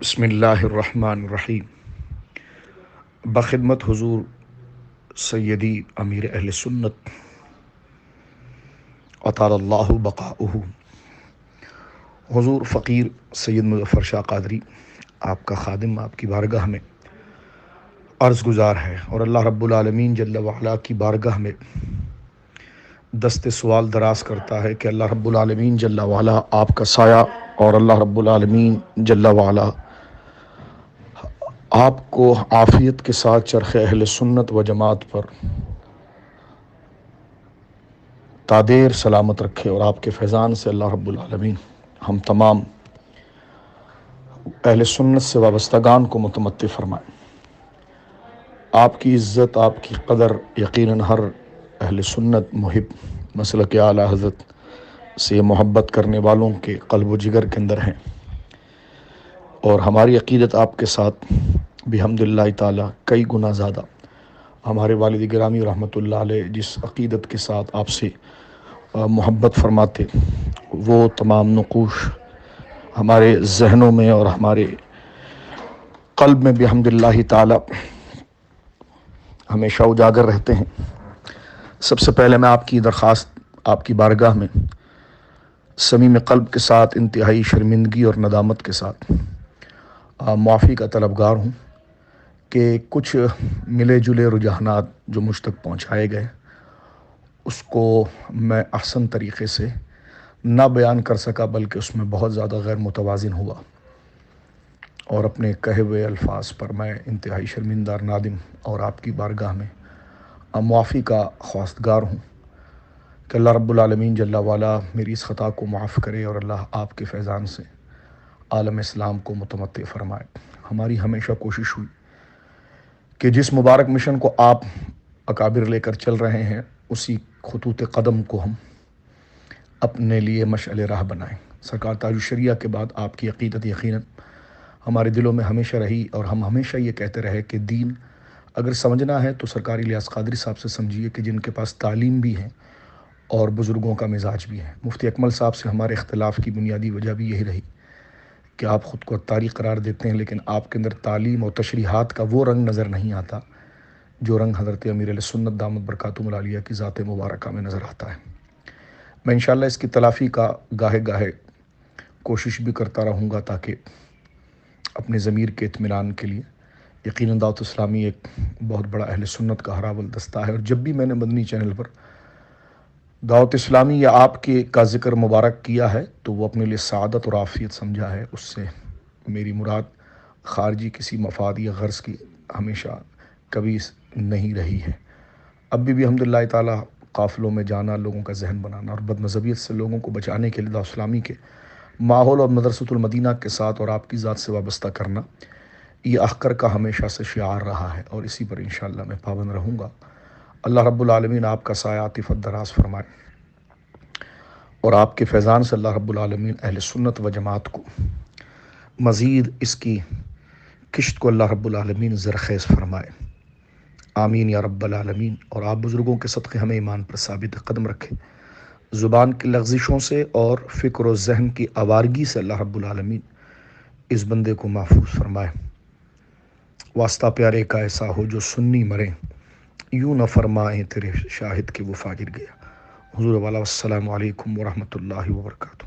بسم اللہ الرحمن الرحیم۔ بخدمت حضور سیدی امیر اہل سنت اطال اللہ بقاؤہ حضور فقیر سید مظفر شاہ قادری آپ کا خادم آپ کی بارگاہ میں عرض گزار ہے، اور اللہ رب العالمین جل وعلا کی بارگاہ میں دست سوال دراز کرتا ہے کہ اللہ رب العالمین جل وعلا آپ کا سایہ اور اللہ رب العالمین جل وعلا آپ کو عافیت کے ساتھ چرخ اہل سنت و جماعت پر تادیر سلامت رکھے، اور آپ کے فیضان سے اللہ رب العالمین ہم تمام اہل سنت سے وابستگان کو متمتع فرمائے۔ آپ کی عزت، آپ کی قدر یقیناً ہر اہل سنت محب مسلک اعلیٰ حضرت سے محبت کرنے والوں کے قلب و جگر کے اندر ہیں، اور ہماری عقیدت آپ کے ساتھ بحمداللہ تعالی کئی گنا زیادہ ہمارے والد گرامی رحمۃ اللہ علیہ جس عقیدت کے ساتھ آپ سے محبت فرماتے، وہ تمام نقوش ہمارے ذہنوں میں اور ہمارے قلب میں بحمداللہ تعالی ہمیشہ اجاگر رہتے ہیں۔ سب سے پہلے میں آپ کی درخواست آپ کی بارگاہ میں صمیم قلب کے ساتھ انتہائی شرمندگی اور ندامت کے ساتھ معافی کا طلبگار ہوں کہ کچھ ملے جلے رجحانات جو مجھ تک پہنچائے گئے اس کو میں احسن طریقے سے نہ بیان کر سکا، بلکہ اس میں بہت زیادہ غیر متوازن ہوا، اور اپنے کہے ہوئے الفاظ پر میں انتہائی شرمندہ اور نادم اور آپ کی بارگاہ میں معافی کا خواستگار ہوں کہ اللہ رب العالمین جل وعلا میری اس خطا کو معاف کرے، اور اللہ آپ کے فیضان سے عالم اسلام کو متمتع فرمائے۔ ہماری ہمیشہ کوشش ہوئی کہ جس مبارک مشن کو آپ اکابر لے کر چل رہے ہیں اسی خطوط قدم کو ہم اپنے لیے مشعل راہ بنائیں۔ سرکار تاج الشریعہ کے بعد آپ کی عقیدت یقیناً ہمارے دلوں میں ہمیشہ رہی، اور ہم ہمیشہ یہ کہتے رہے کہ دین اگر سمجھنا ہے تو سرکار الیاس قادری صاحب سے سمجھیے، کہ جن کے پاس تعلیم بھی ہے اور بزرگوں کا مزاج بھی ہے۔ مفتی اکمل صاحب سے ہمارے اختلاف کی بنیادی وجہ بھی یہی رہی کہ آپ خود کو اتاری قرار دیتے ہیں، لیکن آپ کے اندر تعلیم اور تشریحات کا وہ رنگ نظر نہیں آتا جو رنگ حضرت امیر علیہ سنت دامت برکاتہم العالیہ کی ذات مبارکہ میں نظر آتا ہے۔ میں انشاءاللہ اس کی تلافی کا گاہے گاہے کوشش بھی کرتا رہوں گا، تاکہ اپنے ضمیر کے اطمینان کے لیے یقیناً دعوت اسلامی ایک بہت بڑا اہل سنت کا ہراول دستہ ہے، اور جب بھی میں نے مدنی چینل پر دعوت اسلامی یا آپ کے کا ذکر مبارک کیا ہے تو وہ اپنے لیے سعادت اور عافیت سمجھا ہے۔ اس سے میری مراد خارجی کسی مفاد یا غرض کی ہمیشہ کبھی نہیں رہی ہے۔ اب بھی الحمدللہ تعالی قافلوں میں جانا، لوگوں کا ذہن بنانا اور بد مذہبیت سے لوگوں کو بچانے کے لیے دعوت اسلامی کے ماحول اور مدرسۃ المدینہ کے ساتھ اور آپ کی ذات سے وابستہ کرنا، یہ اخکر کا ہمیشہ سے شعار رہا ہے، اور اسی پر انشاءاللہ میں پابند رہوں گا۔ اللہ رب العالمین آپ کا سایہ عاطفت دراز فرمائے، اور آپ کے فیضان سے اللہ رب العالمین اہل سنت و جماعت کو مزید اس کی کشت کو اللہ رب العالمین زرخیز فرمائے، آمین یا رب العالمین۔ اور آپ بزرگوں کے صدقے ہمیں ایمان پر ثابت قدم رکھے، زبان کی لغزشوں سے اور فکر و ذہن کی آوارگی سے اللہ رب العالمین اس بندے کو محفوظ فرمائے۔ واسطہ پیارے کا ایسا ہو جو سنی مرے، یوں نہ فرمائیں تیرے شاہد کے وہ فاجر گیا۔ حضور والا، السلام علیکم ورحمۃ اللہ وبرکاتہ۔